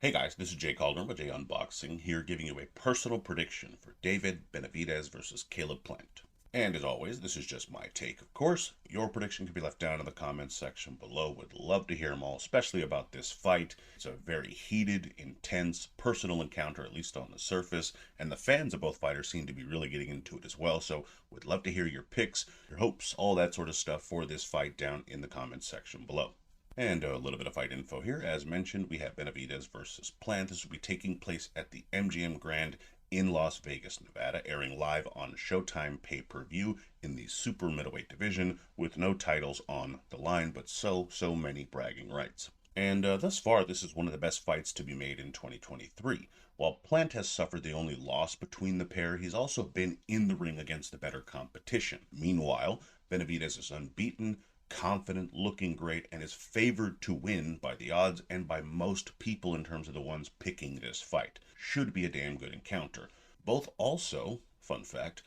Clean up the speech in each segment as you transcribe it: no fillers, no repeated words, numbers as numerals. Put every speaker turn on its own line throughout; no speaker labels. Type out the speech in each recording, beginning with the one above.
Hey guys, this is Jay Calderon with Jay Unboxing, here giving you a personal prediction for David Benavidez versus Caleb Plant. And as always, this is just my take, of course. Your prediction can be left down in the comments section below. Would love to hear them all, especially about this fight. It's a very heated, intense, personal encounter, at least on the surface, and the fans of both fighters seem to be really getting into it as well. So would love to hear your picks, your hopes, all that sort of stuff for this fight down in the comments section below. And a little bit of fight info here. As mentioned, we have Benavidez versus Plant. This will be taking place at the MGM Grand in Las Vegas, Nevada, airing live on Showtime pay-per-view in the super middleweight division with no titles on the line, but so many bragging rights. And thus far, this is one of the best fights to be made in 2023. While Plant has suffered the only loss between the pair, he's also been in the ring against the better competition. Meanwhile, Benavidez is unbeaten, confident, looking great, and is favored to win by the odds and by most people in terms of the ones picking this fight. Should be a damn good encounter. Both also, fun fact,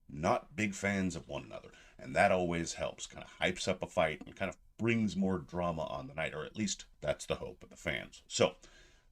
not big fans of one another, and that always helps. Kind of hypes up a fight and kind of brings more drama on the night, or at least that's the hope of the fans. So,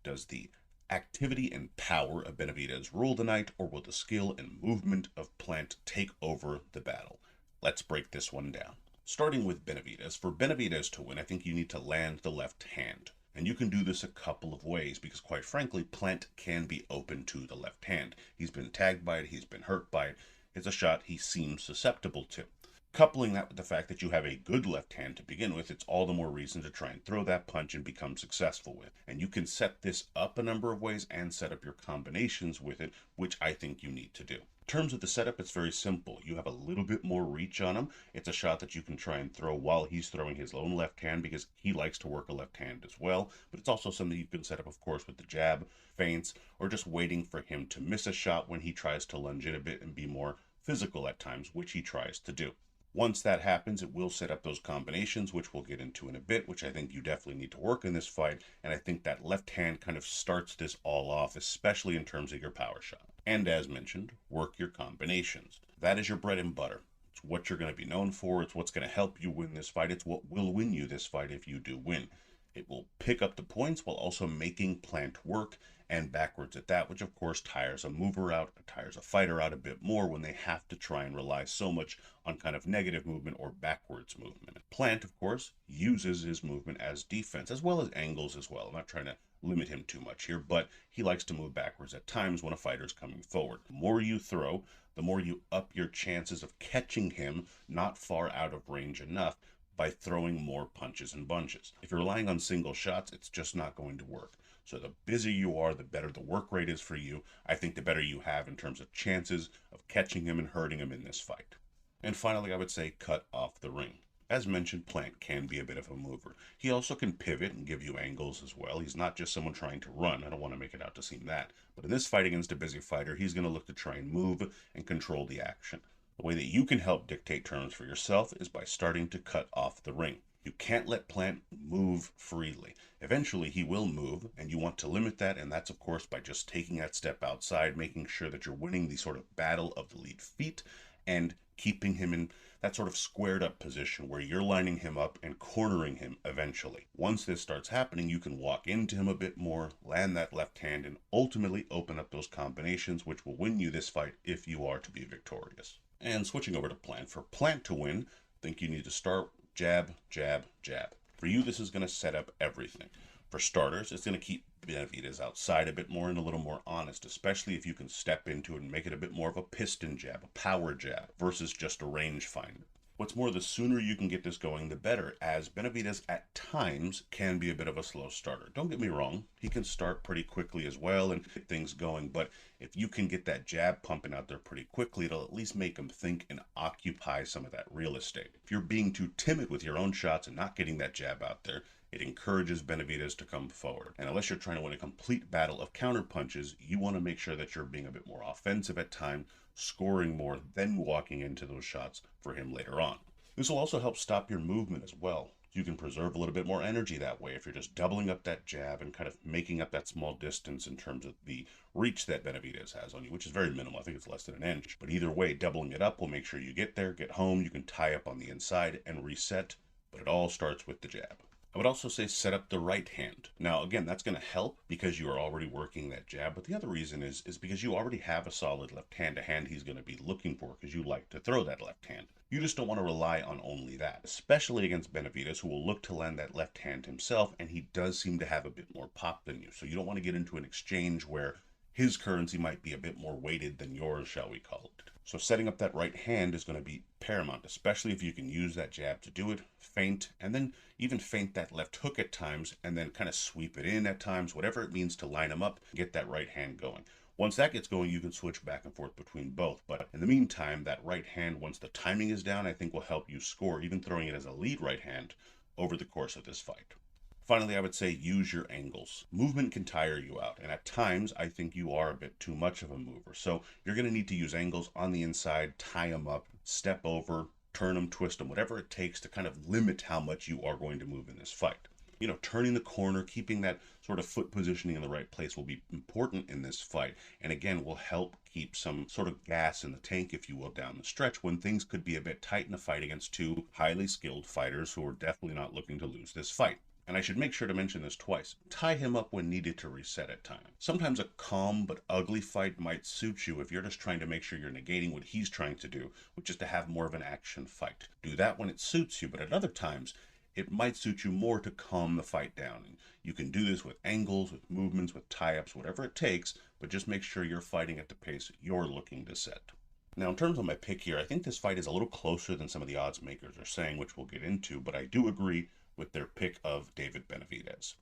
does the activity and power of Benavidez rule the night, or will the skill and movement of Plant take over the battle? Let's break this one down. Starting with Benavidez, for Benavidez to win, I think you need to land the left hand. And you can do this a couple of ways because, quite frankly, Plant can be open to the left hand. He's been tagged by it, he's been hurt by it. It's a shot he seems susceptible to. Coupling that with the fact that you have a good left hand to begin with, it's all the more reason to try and throw that punch and become successful with. And you can set this up a number of ways and set up your combinations with it, which I think you need to do. In terms of the setup, it's very simple. You have a little bit more reach on him. It's a shot that you can try and throw while he's throwing his own left hand because he likes to work a left hand as well. But it's also something you can set up, of course, with the jab, feints, or just waiting for him to miss a shot when he tries to lunge in a bit and be more physical at times, which he tries to do. Once that happens, it will set up those combinations, which we'll get into in a bit, which I think you definitely need to work in this fight. And I think that left hand kind of starts this all off, especially in terms of your power shot. And as mentioned, work your combinations. That is your bread and butter. It's what you're going to be known for. It's what's going to help you win this fight. It's what will win you this fight if you do win. It will pick up the points while also making Plant work and backwards at that, which of course tires a mover out, tires a fighter out a bit more when they have to try and rely so much on kind of negative movement or backwards movement. Plant, of course, uses his movement as defense as well as angles as well. I'm not trying to limit him too much here, but he likes to move backwards at times when a fighter's coming forward. The more you throw, the more you up your chances of catching him not far out of range enough by throwing more punches and bunches. If you're relying on single shots, it's just not going to work. So the busier you are, the better the work rate is for you. I think the better you have in terms of chances of catching him and hurting him in this fight. And finally, I would say cut off the ring. As mentioned, Plant can be a bit of a mover. He also can pivot and give you angles as well. He's not just someone trying to run. I don't want to make it out to seem that. But in this fight against a busy fighter, he's going to look to try and move and control the action. The way that you can help dictate terms for yourself is by starting to cut off the ring. You can't let Plant move freely. Eventually he will move, and you want to limit that, and that's of course by just taking that step outside, making sure that you're winning the sort of battle of the lead feet, and keeping him in that sort of squared up position where you're lining him up and cornering him eventually. Once this starts happening, you can walk into him a bit more, land that left hand, and ultimately open up those combinations which will win you this fight if you are to be victorious. And switching over to Plant. For Plant to win, I think you need to start jab, jab, jab. For you, this is going to set up everything. For starters, it's going to keep Benavidez outside a bit more and a little more honest, especially if you can step into it and make it a bit more of a piston jab, a power jab, versus just a range finder. What's more, the sooner you can get this going, the better, as Benavidez at times can be a bit of a slow starter. Don't get me wrong, he can start pretty quickly as well and get things going, but if you can get that jab pumping out there pretty quickly, it'll at least make him think and occupy some of that real estate. If you're being too timid with your own shots and not getting that jab out there, it encourages Benavidez to come forward. And unless you're trying to win a complete battle of counter punches, you want to make sure that you're being a bit more offensive at times, scoring more, then walking into those shots for him later on. This will also help stop your movement as well. You can preserve a little bit more energy that way if you're just doubling up that jab and kind of making up that small distance in terms of the reach that Benavidez has on you, which is very minimal. I think it's less than an inch. But either way, doubling it up will make sure you get there, get home, you can tie up on the inside and reset, but it all starts with the jab. I would also say set up the right hand. Now, again, that's going to help because you are already working that jab. But the other reason is because you already have a solid left hand, a hand he's going to be looking for because you like to throw that left hand. You just don't want to rely on only that, especially against Benavidez, who will look to land that left hand himself, and he does seem to have a bit more pop than you. So you don't want to get into an exchange where his currency might be a bit more weighted than yours, shall we call it. So setting up that right hand is going to be paramount, especially if you can use that jab to do it, feint, and then even feint that left hook at times, and then kind of sweep it in at times, whatever it means to line them up, get that right hand going. Once that gets going, you can switch back and forth between both. But in the meantime, that right hand, once the timing is down, I think will help you score, even throwing it as a lead right hand over the course of this fight. Finally, I would say use your angles. Movement can tire you out, and at times I think you are a bit too much of a mover. So you're going to need to use angles on the inside, tie them up, step over, turn them, twist them, whatever it takes to kind of limit how much you are going to move in this fight. You know, turning the corner, keeping that sort of foot positioning in the right place will be important in this fight, and again will help keep some sort of gas in the tank, if you will, down the stretch when things could be a bit tight in a fight against two highly skilled fighters who are definitely not looking to lose this fight. And I should make sure to mention this twice. Tie him up when needed to reset at times. Sometimes a calm but ugly fight might suit you if you're just trying to make sure you're negating what he's trying to do, which is to have more of an action fight. Do that when it suits you, but at other times, it might suit you more to calm the fight down. And you can do this with angles, with movements, with tie-ups, whatever it takes, but just make sure you're fighting at the pace you're looking to set. Now, in terms of my pick here, I think this fight is a little closer than some of the odds makers are saying, which we'll get into, but I do agree with their pick of David Benavidez.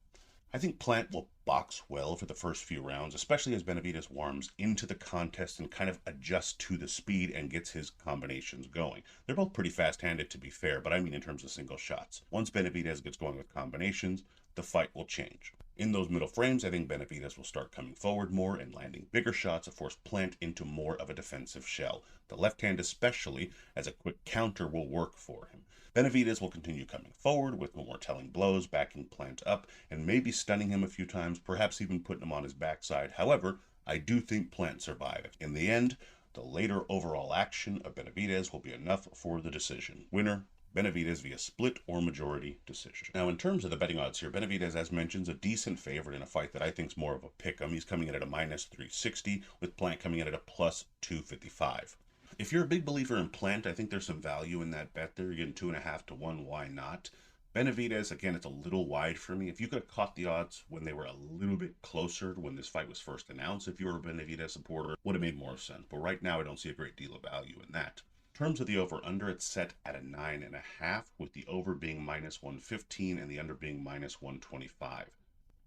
I think Plant will box well for the first few rounds, especially as Benavidez warms into the contest and kind of adjusts to the speed and gets his combinations going. They're both pretty fast-handed, to be fair, but I mean in terms of single shots. Once Benavidez gets going with combinations, the fight will change. In those middle frames, I think Benavidez will start coming forward more and landing bigger shots to force Plant into more of a defensive shell. The left hand especially, as a quick counter, will work for him. Benavidez will continue coming forward with more telling blows, backing Plant up, and maybe stunning him a few times, perhaps even putting him on his backside. However, I do think Plant survived. In the end, the later overall action of Benavidez will be enough for the decision. Winner, Benavidez via split or majority decision. Now, in terms of the betting odds here, Benavidez, as mentioned, is a decent favorite in a fight that I think is more of a pick-em. He's coming in at a minus 360, with Plant coming in at a plus 255. If you're a big believer in Plant, I think there's some value in that bet there. You're getting 2.5 to 1. Why not? Benavidez, again, it's a little wide for me. If you could have caught the odds when they were a little bit closer to when this fight was first announced, if you were a Benavidez supporter, would have made more sense. But right now, I don't see a great deal of value in that. In terms of the over-under, it's set at a 9.5, with the over being minus 115 and the under being minus 125.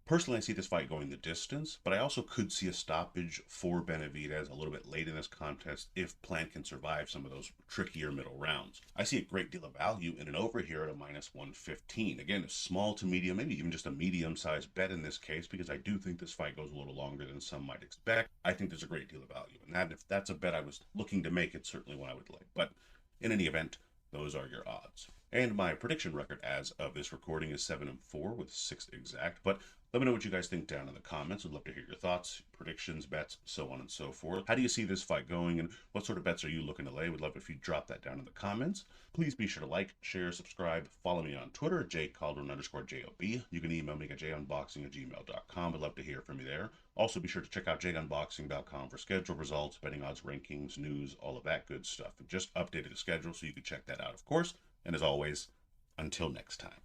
Personally, I see this fight going the distance, but I also could see a stoppage for Benavidez a little bit late in this contest if Plant can survive some of those trickier middle rounds. I see a great deal of value in an over here at a minus 115. Again, a small to medium, maybe even just a medium-sized bet in this case, because I do think this fight goes a little longer than some might expect. I think there's a great deal of value in that. If that's a bet I was looking to make, it's certainly one I would like. But in any event, those are your odds. And my prediction record as of this recording is 7-4 with 6 exact, but let me know what you guys think down in the comments. I'd love to hear your thoughts, predictions, bets, so on and so forth. How do you see this fight going, and what sort of bets are you looking to lay? We'd love if you drop that down in the comments. Please be sure to like, share, subscribe, follow me on Twitter at jcaldwin_JOB. You can email me at junboxing@gmail.com. I'd love to hear from you there. Also, be sure to check out junboxing.com for schedule results, betting odds, rankings, news, all of that good stuff. And just updated the schedule so you can check that out, of course. And as always, until next time.